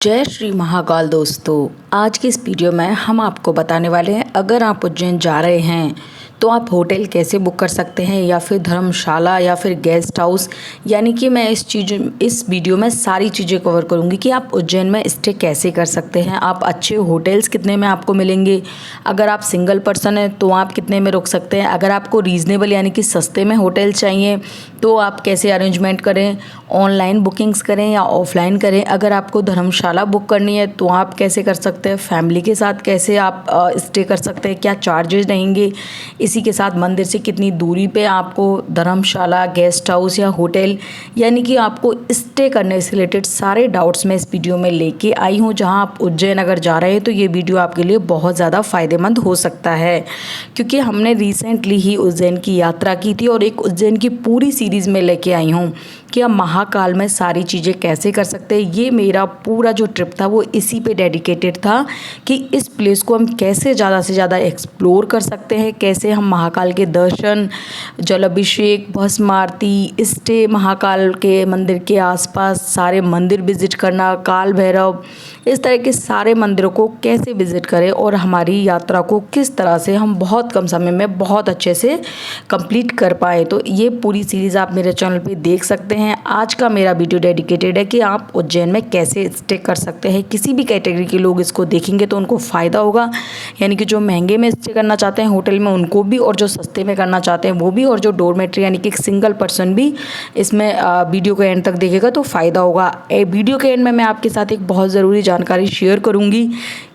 जय श्री महाकाल दोस्तों। आज की इस वीडियो में हम आपको बताने वाले हैं, अगर आप उज्जैन जा रहे हैं तो आप होटल कैसे बुक कर सकते हैं या फिर धर्मशाला या फिर गेस्ट हाउस। यानी कि मैं इस वीडियो में सारी चीज़ें कवर करूंगी कि आप उज्जैन में स्टे कैसे कर सकते हैं, आप अच्छे होटल्स कितने में आपको मिलेंगे, अगर आप सिंगल पर्सन हैं तो आप कितने में रुक सकते हैं, अगर आपको रीज़नेबल यानी कि सस्ते में होटल चाहिए तो आप कैसे अरेंजमेंट करें, ऑनलाइन बुकिंग्स करें या ऑफलाइन करें, अगर आपको धर्मशाला बुक करनी है तो आप कैसे कर सकते हैं, फैमिली के साथ कैसे आप स्टे कर सकते हैं, क्या चार्जेस रहेंगे, इसी के साथ मंदिर से कितनी दूरी पे आपको धर्मशाला, गेस्ट हाउस या होटल यानी कि आपको स्टे करने से रिलेटेड सारे डाउट्स मैं इस वीडियो में लेके आई हूँ। जहाँ आप उज्जैन अगर जा रहे हैं तो ये वीडियो आपके लिए बहुत ज़्यादा फ़ायदेमंद हो सकता है, क्योंकि हमने रिसेंटली ही उज्जैन की यात्रा की थी और एक उज्जैन की पूरी सीरीज़ में लेके आई हूँ कि हम महाकाल में सारी चीज़ें कैसे कर सकते हैं। ये मेरा पूरा जो ट्रिप था वो इसी पे डेडिकेटेड था कि इस प्लेस को हम कैसे ज़्यादा से ज़्यादा एक्सप्लोर कर सकते हैं, कैसे हम महाकाल के दर्शन, जलाभिषेक, भस्म आरती, स्टे महाकाल के मंदिर के आसपास सारे मंदिर विजिट करना, काल भैरव, इस तरह के सारे मंदिरों को कैसे विजिट करें और हमारी यात्रा को किस तरह से हम बहुत कम समय में बहुत अच्छे से कंप्लीट कर पाए। तो ये पूरी सीरीज़ आप मेरे चैनल पे देख सकते हैं। आज का मेरा वीडियो डेडिकेटेड है कि आप उज्जैन में कैसे स्टे कर सकते हैं। किसी भी कैटेगरी के लोग इसको देखेंगे तो उनको फ़ायदा होगा, यानी कि जो महंगे में स्टे करना चाहते हैं होटल में उनको भी, और जो सस्ते में करना चाहते हैं वो भी, और जो डोरमेट्री यानी कि एक सिंगल पर्सन भी इसमें वीडियो के एंड तक देखेगा तो फ़ायदा होगा। वीडियो के एंड में मैं आपके साथ एक बहुत ज़रूरी जानकारी शेयर करूँगी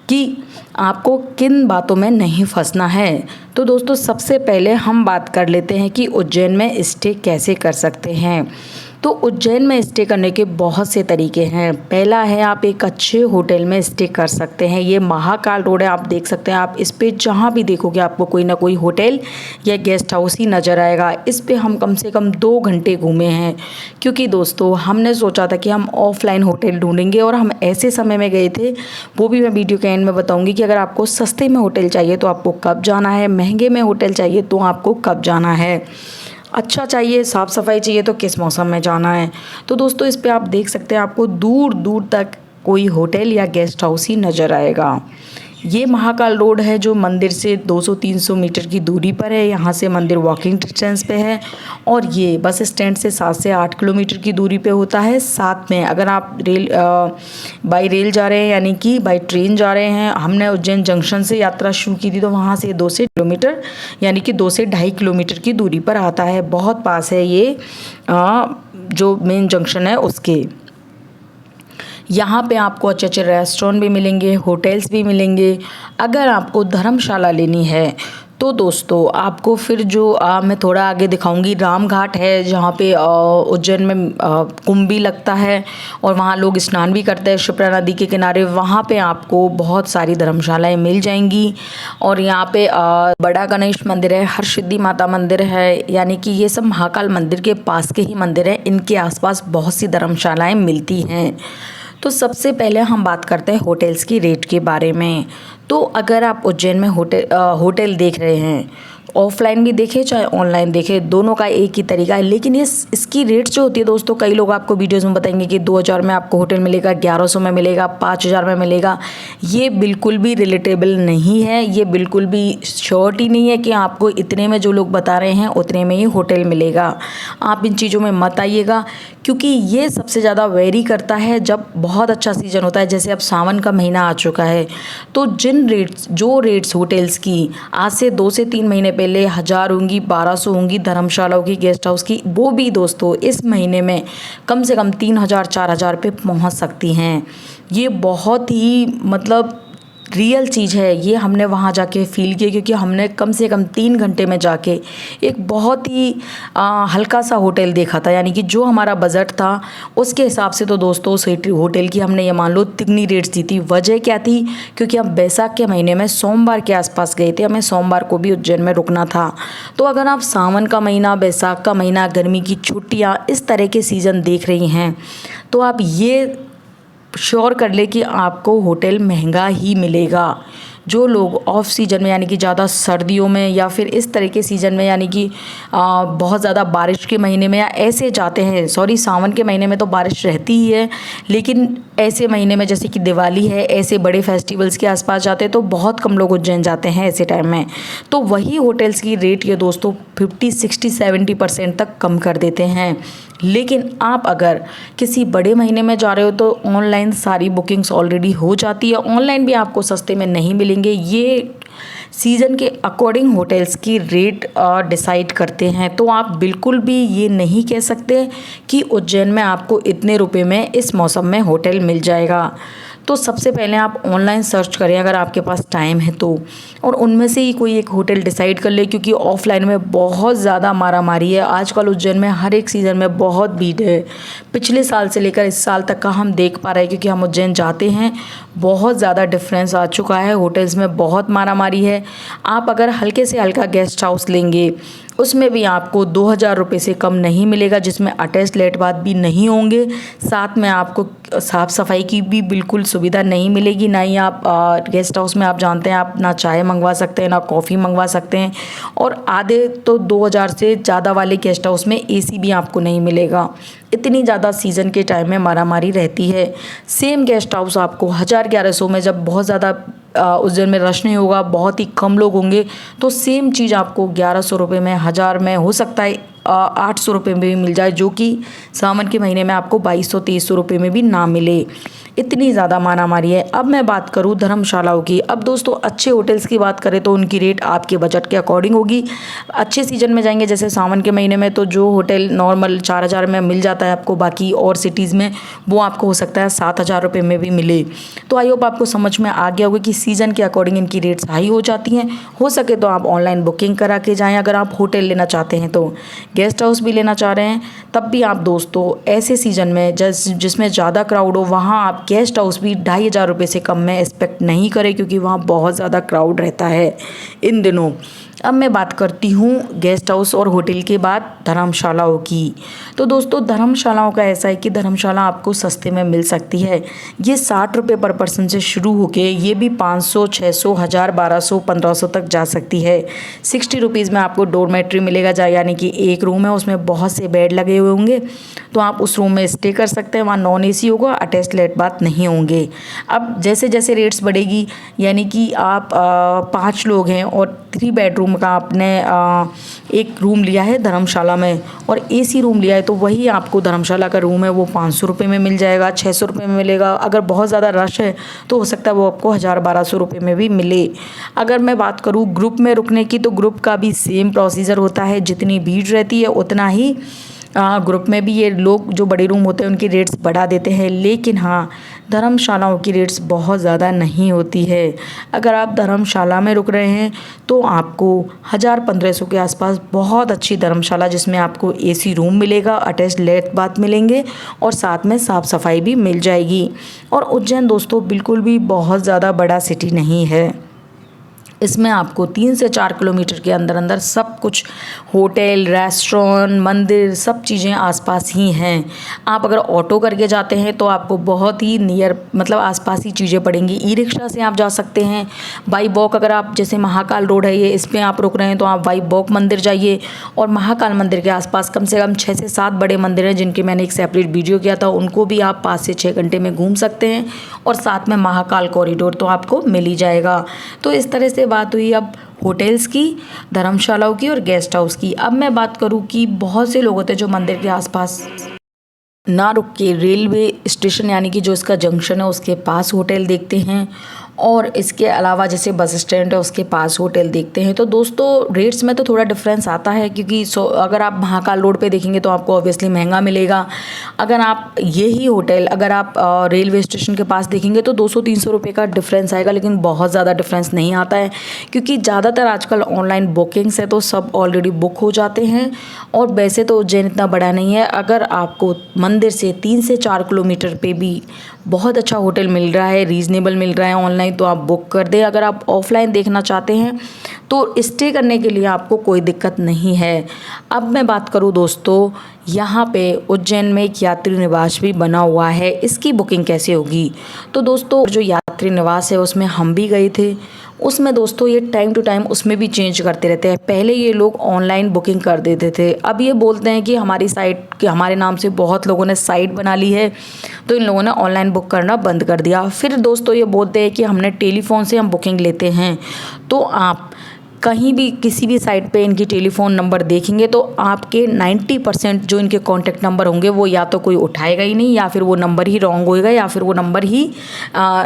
कि आपको किन बातों में नहीं फंसना है। तो दोस्तों, सबसे पहले हम बात कर लेते हैं कि उज्जैन में स्टे कैसे कर सकते हैं। तो उज्जैन में स्टे करने के बहुत से तरीके हैं। पहला है, आप एक अच्छे होटल में स्टे कर सकते हैं। ये महाकाल रोड है, आप देख सकते हैं। आप इस पे जहाँ भी देखोगे आपको कोई ना कोई होटल या गेस्ट हाउस ही नज़र आएगा। इस पे हम कम से कम 2 घंटे घूमे हैं, क्योंकि दोस्तों हमने सोचा था कि हम ऑफलाइन होटल ढूंढेंगे और हम ऐसे समय में गए थे, वो भी मैं वीडियो के एंड में बताऊँगी कि अगर आपको सस्ते में होटल चाहिए तो आपको कब जाना है, महंगे में होटल चाहिए तो आपको कब जाना है, अच्छा चाहिए, साफ़ सफाई चाहिए तो किस मौसम में जाना है। तो दोस्तों, इस पे आप देख सकते हैं आपको दूर दूर तक कोई होटल या गेस्ट हाउस ही नज़र आएगा। ये महाकाल रोड है जो मंदिर से 200-300 मीटर की दूरी पर है। यहाँ से मंदिर वॉकिंग डिस्टेंस पे है और ये बस स्टैंड से 7 से 8 किलोमीटर की दूरी पे होता है। साथ में अगर आप बाई रेल जा रहे हैं यानी कि बाई ट्रेन जा रहे हैं, हमने उज्जैन जंक्शन से यात्रा शुरू की थी तो वहाँ से 2 से किलोमीटर यानी कि 2 से 2.5 किलोमीटर की दूरी पर आता है। बहुत पास है ये जो मेन जंक्शन है उसके। यहाँ पे आपको अच्छे अच्छे रेस्टोरेंट भी मिलेंगे, होटल्स भी मिलेंगे। अगर आपको धर्मशाला लेनी है तो दोस्तों आपको फिर जो मैं थोड़ा आगे दिखाऊंगी, राम घाट है जहाँ पे उज्जैन में कुंभ भी लगता है और वहाँ लोग स्नान भी करते हैं शिप्रा नदी के किनारे। वहाँ पे आपको बहुत सारी धर्मशालाएं मिल जाएंगी। और यहाँ पे बड़ा गणेश मंदिर है, हरसिद्धि माता मंदिर है, यानी कि ये सब महाकाल मंदिर के पास के ही मंदिर हैं। इनके आसपास बहुत सी धर्मशालाएँ मिलती हैं। तो सबसे पहले हम बात करते हैं होटल्स की रेट के बारे में। तो अगर आप उज्जैन में होटल देख रहे हैं, ऑफलाइन भी देखें चाहे ऑनलाइन देखें, दोनों का एक ही तरीका है, लेकिन इसकी रेट जो होती है दोस्तों, कई लोग आपको वीडियोस में बताएंगे कि 2000 में आपको होटल मिलेगा, 1100 में मिलेगा, 5000 में मिलेगा। ये बिल्कुल भी रिलेटेबल नहीं है, ये बिल्कुल भी श्योरिटी नहीं है कि आपको इतने में जो लोग बता रहे हैं उतने में ही होटल मिलेगा। आप इन चीज़ों में मत आइएगा, क्योंकि ये सबसे ज़्यादा वेरी करता है जब बहुत अच्छा सीज़न होता है। जैसे अब सावन का महीना आ चुका है तो जो रेट्स होटल्स की आज से 2 से 3 महीने पहले 1000 होंगी, 1200 होंगी धर्मशालाओं की, गेस्ट हाउस की, वो भी दोस्तों इस महीने में कम से कम 3000-4000 पे पहुंच सकती हैं। ये बहुत ही मतलब रियल चीज़ है। ये हमने वहाँ जाके फ़ील किया, क्योंकि हमने कम से कम 3 घंटे में जाके एक बहुत ही हल्का सा होटल देखा था, यानी कि जो हमारा बजट था उसके हिसाब से। तो दोस्तों उस होटल की हमने ये मान लो तिगनी रेट्स दी थी। वजह क्या थी? क्योंकि हम बैसाख के महीने में सोमवार के आसपास गए थे, हमें सोमवार को भी उज्जैन में रुकना था। तो अगर आप सावन का महीना, बैसाख का महीना, गर्मी की छुट्टियाँ, इस तरह के सीज़न देख रही हैं तो आप ये श्योर कर ले कि आपको होटल महंगा ही मिलेगा। जो लोग ऑफ सीजन में यानी कि ज़्यादा सर्दियों में या फिर इस तरह के सीज़न में यानी कि बहुत ज़्यादा बारिश के महीने में या ऐसे जाते हैं, सॉरी सावन के महीने में तो बारिश रहती ही है, लेकिन ऐसे महीने में जैसे कि दिवाली है, ऐसे बड़े फेस्टिवल्स के आसपास जाते हैं तो बहुत कम लोग उज्जैन जाते हैं ऐसे टाइम में। तो वही होटल्स की रेट ये दोस्तों 50, 60, 70% तक कम कर देते हैं। लेकिन आप अगर किसी बड़े महीने में जा रहे हो तो ऑनलाइन सारी बुकिंग्स ऑलरेडी हो जाती है, ऑनलाइन भी आपको सस्ते में नहीं मिलेंगे। ये सीज़न के अकॉर्डिंग होटल्स की रेट डिसाइड करते हैं, तो आप बिल्कुल भी ये नहीं कह सकते कि उज्जैन में आपको इतने रुपए में इस मौसम में होटल मिल जाएगा। तो सबसे पहले आप ऑनलाइन सर्च करें अगर आपके पास टाइम है तो, और उनमें से ही कोई एक होटल डिसाइड कर ले, क्योंकि ऑफलाइन में बहुत ज़्यादा मारामारी है आजकल उज्जैन में। हर एक सीज़न में बहुत भीड़ है, पिछले साल से लेकर इस साल तक का हम देख पा रहे हैं, क्योंकि हम उज्जैन जाते हैं। बहुत ज़्यादा डिफरेंस आ चुका है, होटल्स में बहुत मारामारी है। आप अगर हल्के से हल्का गेस्ट हाउस लेंगे उसमें भी आपको 2000 रुपये से कम नहीं मिलेगा, जिसमें अटैच लेट बाथ भी नहीं होंगे। साथ में आपको साफ़ सफाई की भी बिल्कुल सुविधा नहीं मिलेगी, ना ही आप गेस्ट हाउस में आप जानते हैं आप ना चाय मंगवा सकते हैं ना कॉफ़ी मंगवा सकते हैं, और आधे तो 2000 से ज़्यादा वाले गेस्ट हाउस में एसी भी आपको नहीं मिलेगा। इतनी ज़्यादा सीज़न के टाइम में मारामारी रहती है। सेम गेस्ट हाउस आपको 1000-1100 में, जब बहुत ज़्यादा उज्जैन में रश नहीं होगा, बहुत ही कम लोग होंगे, तो सेम चीज़ आपको 1100 रुपये में, 1000 में, हो सकता है 800 रुपये में भी मिल जाए, जो कि सावन के महीने में आपको 2200-2300 रुपये में भी ना मिले। इतनी ज़्यादा मारामारी है। अब मैं बात करूँ धर्मशालाओं की। अब दोस्तों अच्छे होटल्स की बात करें तो उनकी रेट आपके बजट के अकॉर्डिंग होगी। अच्छे सीजन में जाएंगे जैसे सावन के महीने में तो जो होटल नॉर्मल 4000 में मिल जाता है आपको, बाकी और सिटीज़ में वो आपको हो सकता है 7000 रुपये में भी मिले। तो आई होप आपको समझ में आ गया होगा कि सीज़न के अकॉर्डिंग इनकी रेट्स हाई हो जाती हैं। हो सके तो आप ऑनलाइन बुकिंग करा के जाएँ अगर आप होटल लेना चाहते हैं तो। गेस्ट हाउस भी लेना चाह रहे हैं तब भी आप दोस्तों ऐसे सीज़न में जिसमें ज़्यादा क्राउड हो, वहाँ आप गेस्ट हाउस भी 2500 रुपये से कम में एक्सपेक्ट नहीं करें, क्योंकि वहाँ बहुत ज़्यादा क्राउड रहता है इन दिनों। अब मैं बात करती हूँ गेस्ट हाउस और होटल के बाद धर्मशालाओं की। तो दोस्तों धर्मशालाओं का ऐसा है कि धर्मशाला आपको सस्ते में मिल सकती है। ये 60 रुपये पर पर्सन से शुरू होके ये भी 500, 600, 1000, 1200, 1500 तक जा सकती है। 60 रुपीज़ में आपको डोरमेट्री मिलेगा, यानी कि एक रूम है उसमें बहुत से बेड लगे हुए होंगे, तो आप उस रूम में स्टे कर सकते हैं। वहाँ नॉन एसी होगा, अटैच लेट बाथ नहीं होंगे। अब जैसे जैसे रेट्स बढ़ेगी, यानी कि आप 5 लोग हैं और 3 बेडरूम का आपने एक रूम लिया है धर्मशाला में और एसी रूम लिया है, तो वही आपको धर्मशाला का रूम है वो 500 रुपये में मिल जाएगा, 600 रुपये में मिलेगा। अगर बहुत ज़्यादा रश है तो हो सकता है वो आपको 1000-1200 रुपये में भी मिले। अगर मैं बात करूँ ग्रुप में रुकने की, तो ग्रुप का भी सेम प्रोसीजर होता है। जितनी भीड़ रहती है उतना ही ग्रुप में भी ये लोग जो बड़े रूम होते हैं उनकी रेट्स बढ़ा देते हैं। लेकिन हाँ, धर्मशालाओं की रेट्स बहुत ज़्यादा नहीं होती है। अगर आप धर्मशाला में रुक रहे हैं तो आपको 1000-1500 के आसपास बहुत अच्छी धर्मशाला, जिसमें आपको एसी रूम मिलेगा, अटैच लेट बाथ मिलेंगे और साथ में साफ़ सफाई भी मिल जाएगी। और उज्जैन दोस्तों बिल्कुल भी बहुत ज़्यादा बड़ा सिटी नहीं है। इसमें आपको 3 से 4 किलोमीटर के अंदर अंदर सब कुछ, होटल, रेस्टोरेंट, मंदिर, सब चीज़ें आसपास ही हैं। आप अगर ऑटो करके जाते हैं तो आपको बहुत ही नियर, मतलब आसपास ही चीज़ें पड़ेंगी। ई रिक्शा से आप जा सकते हैं। बाई वॉक, अगर आप जैसे महाकाल रोड है ये, इस पर आप रुक रहे हैं तो आप बाई वॉक मंदिर जाइए। और महाकाल मंदिर के आसपास कम से कम 6 से 7 बड़े मंदिर हैं, जिनके मैंने एक सेपरेट वीडियो किया था, उनको भी आप 5 से 6 घंटे में घूम सकते हैं। और साथ में महाकाल कॉरिडोर तो आपको मिल ही जाएगा। तो इस तरह से बात हुई अब होटल्स की, धर्मशालाओं की और गेस्ट हाउस की। अब मैं बात करूं कि बहुत से लोग होते हैं जो मंदिर के आसपास ना रुक के रेलवे स्टेशन, यानी कि जो इसका जंक्शन है उसके पास होटल देखते हैं, और इसके अलावा जैसे बस स्टैंड है उसके पास होटल देखते हैं। तो दोस्तों रेट्स में तो थोड़ा डिफरेंस आता है, क्योंकि अगर आप महाकाल रोड पे देखेंगे तो आपको ऑब्वियसली महंगा मिलेगा। अगर आप यही होटल अगर आप रेलवे स्टेशन के पास देखेंगे तो 200-300 रुपये का डिफरेंस आएगा, लेकिन बहुत ज़्यादा डिफरेंस नहीं आता है, क्योंकि ज़्यादातर आजकल ऑनलाइन बुकिंग्स है तो सब ऑलरेडी बुक हो जाते हैं। और वैसे तो उज्जैन इतना बड़ा नहीं है। अगर आपको मंदिर से 3 से 4 किलोमीटर पे भी बहुत अच्छा होटल मिल रहा है, रीज़नेबल मिल रहा है ऑनलाइन, तो आप बुक कर दें। अगर आप ऑफलाइन देखना चाहते हैं तो स्टे करने के लिए आपको कोई दिक्कत नहीं है। अब मैं बात करूं दोस्तों, यहाँ पे उज्जैन में एक यात्री निवास भी बना हुआ है, इसकी बुकिंग कैसे होगी। तो दोस्तों जो यात्री निवास है उसमें हम भी गए थे, उसमें दोस्तों ये टाइम टू टाइम उसमें भी चेंज करते रहते हैं। पहले ये लोग ऑनलाइन बुकिंग कर देते थे, अब ये बोलते हैं कि हमारी साइट कि हमारे नाम से बहुत लोगों ने साइट बना ली है, तो इन लोगों ने ऑनलाइन बुक करना बंद कर दिया। फिर दोस्तों ये बोलते हैं कि हमने टेलीफोन से हम बुकिंग लेते हैं। तो आप कहीं भी किसी भी साइट पे इनकी टेलीफ़ोन नंबर देखेंगे तो आपके 90% जो इनके कॉन्टैक्ट नंबर होंगे वो या तो कोई उठाएगा ही नहीं, या फिर वो नंबर ही रॉन्ग होएगा, या फिर वो नंबर ही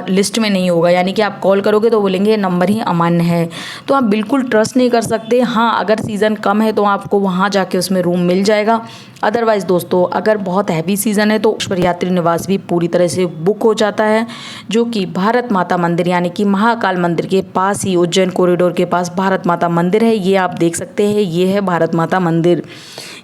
लिस्ट में नहीं होगा। यानी कि आप कॉल करोगे तो बोलेंगे ये नंबर ही अमान्य है। तो आप बिल्कुल ट्रस्ट नहीं कर सकते। हाँ, अगर सीज़न कम है तो आपको वहाँ जाके उसमें रूम मिल जाएगा। अदरवाइज़ दोस्तों अगर बहुत हैवी सीज़न है तो ईश्वर यात्री निवास भी पूरी तरह से बुक हो जाता है, जो कि भारत माता मंदिर यानी कि महाकाल मंदिर के पास ही, उज्जैन कॉरिडोर के पास भारत माता मंदिर है। ये आप देख सकते हैं, ये है भारत माता मंदिर।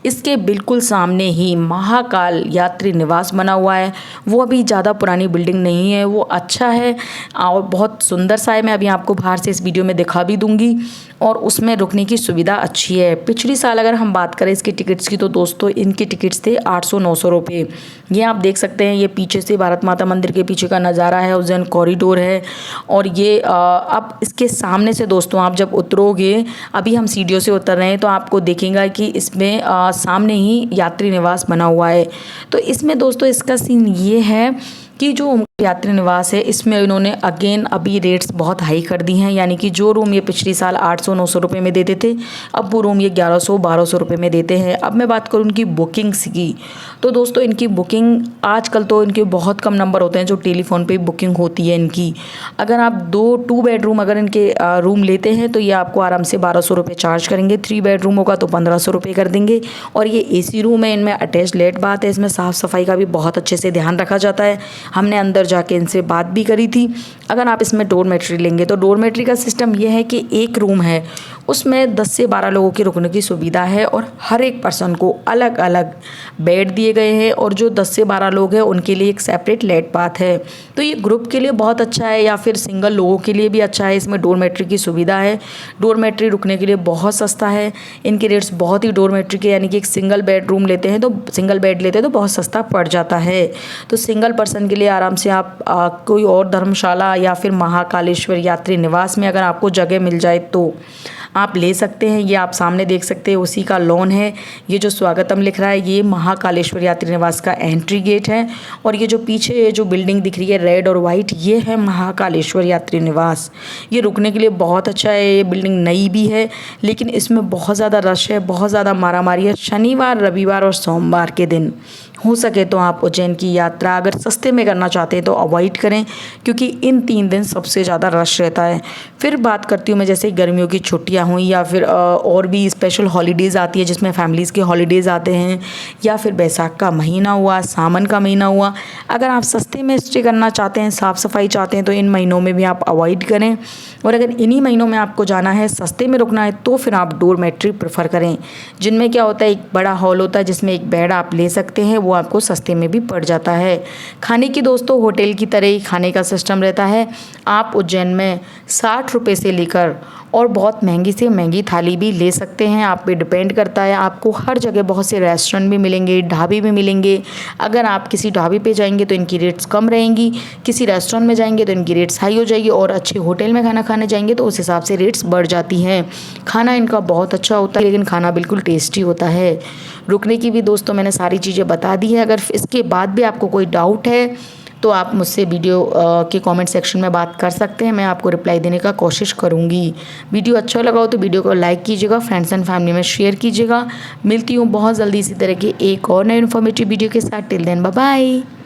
इसके बिल्कुल सामने ही महाकाल यात्री निवास बना हुआ है। वो अभी ज़्यादा पुरानी बिल्डिंग नहीं है, वो अच्छा है और बहुत सुंदर सा है। मैं अभी आपको बाहर से इस वीडियो में दिखा भी दूंगी, और उसमें रुकने की सुविधा अच्छी है। पिछली साल अगर हम बात करें इसकी टिकट्स की तो दोस्तों इनके टिकट्स थे 800-900 रुपये। ये आप देख सकते हैं, ये पीछे से भारत माता मंदिर के पीछे का नज़ारा है, उज्जैन कॉरिडोर है। और ये अब इसके सामने से दोस्तों आप जब उतरोगे, अभी हम सीढ़ियों से उतर रहे हैं, तो आपको देखेंगे कि इसमें सामने ही यात्री निवास बना हुआ है। तो इसमें दोस्तों इसका सीन ये है कि जो यात्री निवास है इसमें इन्होंने अगेन अभी रेट्स बहुत हाई कर दी हैं। यानी कि जो रूम ये पिछली साल 800-900 रुपये में देते थे, अब वो रूम ये 1100-1200 रुपये में देते हैं। अब मैं बात करूँ इनकी बुकिंग्स की, तो दोस्तों इनकी बुकिंग आजकल तो इनके बहुत कम नंबर होते हैं जो टेलीफोन पे बुकिंग होती है इनकी। अगर आप 2 बेडरूम अगर इनके रूम लेते हैं तो ये आपको आराम से 1200 रुपये चार्ज करेंगे। 3 बेडरूम होगा तो 1500 रुपये कर देंगे। और ये AC रूम है, इनमें अटैच लेट बात है, इसमें साफ़ सफाई का भी बहुत अच्छे से ध्यान रखा जाता है। हमने अंदर जाके इनसे बात भी करी थी। अगर आप इसमें डोरमेट्री लेंगे तो डोरमेट्री का सिस्टम यह है कि एक रूम है, उसमें 10 से 12 लोगों के रुकने की सुविधा है, और हर एक पर्सन को अलग अलग बेड दिए गए हैं, और जो 10 से 12 लोग हैं उनके लिए एक सेपरेट लेट बाथ है। तो ये ग्रुप के लिए बहुत अच्छा है, या फिर सिंगल लोगों के लिए भी अच्छा है। इसमें डोरमेट्री की सुविधा है। डोरमेट्री रुकने के लिए बहुत सस्ता है, इनके रेट्स बहुत ही डोरमेट्री के, यानी कि एक सिंगल बेडरूम लेते हैं तो सिंगल बेड लेते हैं तो बहुत सस्ता पड़ जाता है। तो सिंगल पर्सन के लिए आराम से आप कोई और धर्मशाला या फिर महाकालेश्वर यात्री निवास में अगर आपको जगह मिल जाए तो आप ले सकते हैं। ये आप सामने देख सकते हैं, उसी का लॉन है। ये जो स्वागतम लिख रहा है ये महाकालेश्वर यात्री निवास का एंट्री गेट है, और ये जो पीछे जो बिल्डिंग दिख रही है रेड और वाइट, ये है महाकालेश्वर यात्री निवास। ये रुकने के लिए बहुत अच्छा है। ये बिल्डिंग नई भी है, लेकिन इसमें बहुत ज़्यादा रश है, बहुत ज़्यादा मारामारी है। शनिवार, रविवार और सोमवार के दिन हो सके तो आप उज्जैन की यात्रा अगर सस्ते में करना चाहते हैं तो अवॉइड करें, क्योंकि इन 3 दिन सबसे ज़्यादा रश रहता है। फिर बात करती हूँ मैं, जैसे गर्मियों की छुट्टियाँ हुई, या फिर और भी स्पेशल हॉलीडेज़ आती है जिसमें फैमिलीज़ के हॉलीडेज़ आते हैं, या फिर बैसाख का महीना हुआ, सावन का महीना हुआ। अगर आप सस्ते में स्टे करना चाहते हैं, साफ़ सफाई चाहते हैं, तो इन महीनों में भी आप अवॉइड करें। और अगर इन्हीं महीनों में आपको जाना है, सस्ते में रुकना है, तो फिर आप डोरमेट्री प्रेफर करें, जिनमें क्या होता है एक बड़ा हॉल होता है जिसमें एक बेड आप ले सकते हैं, वो आपको सस्ते में भी पड़ जाता है। खाने की दोस्तों होटल की तरह ही खाने का सिस्टम रहता है। आप उज्जैन में 60 रुपये से लेकर और बहुत महंगी से महंगी थाली भी ले सकते हैं। आप पे डिपेंड करता है। आपको हर जगह बहुत से रेस्टोरेंट भी मिलेंगे, ढाबे भी मिलेंगे। अगर आप किसी ढाबे पे जाएंगे तो इनकी रेट्स कम रहेंगी, किसी रेस्टोरेंट में जाएंगे तो इनकी रेट्स हाई हो जाएगी, और अच्छे होटल में खाना खाने जाएंगे तो उस हिसाब से रेट्स बढ़ जाती हैं। खाना इनका बहुत अच्छा होता है, लेकिन खाना बिल्कुल टेस्टी होता है। रुकने की भी दोस्तों मैंने सारी चीज़ें बता दी है। अगर इसके बाद भी आपको कोई डाउट है तो आप मुझसे वीडियो के कमेंट सेक्शन में बात कर सकते हैं, मैं आपको रिप्लाई देने का कोशिश करूँगी। वीडियो अच्छा लगा हो तो वीडियो को लाइक कीजिएगा, फ्रेंड्स एंड फैमिली में शेयर कीजिएगा। मिलती हूँ बहुत जल्दी इसी तरह की एक और नई इन्फॉर्मेटिव वीडियो के साथ। Till then bye bye.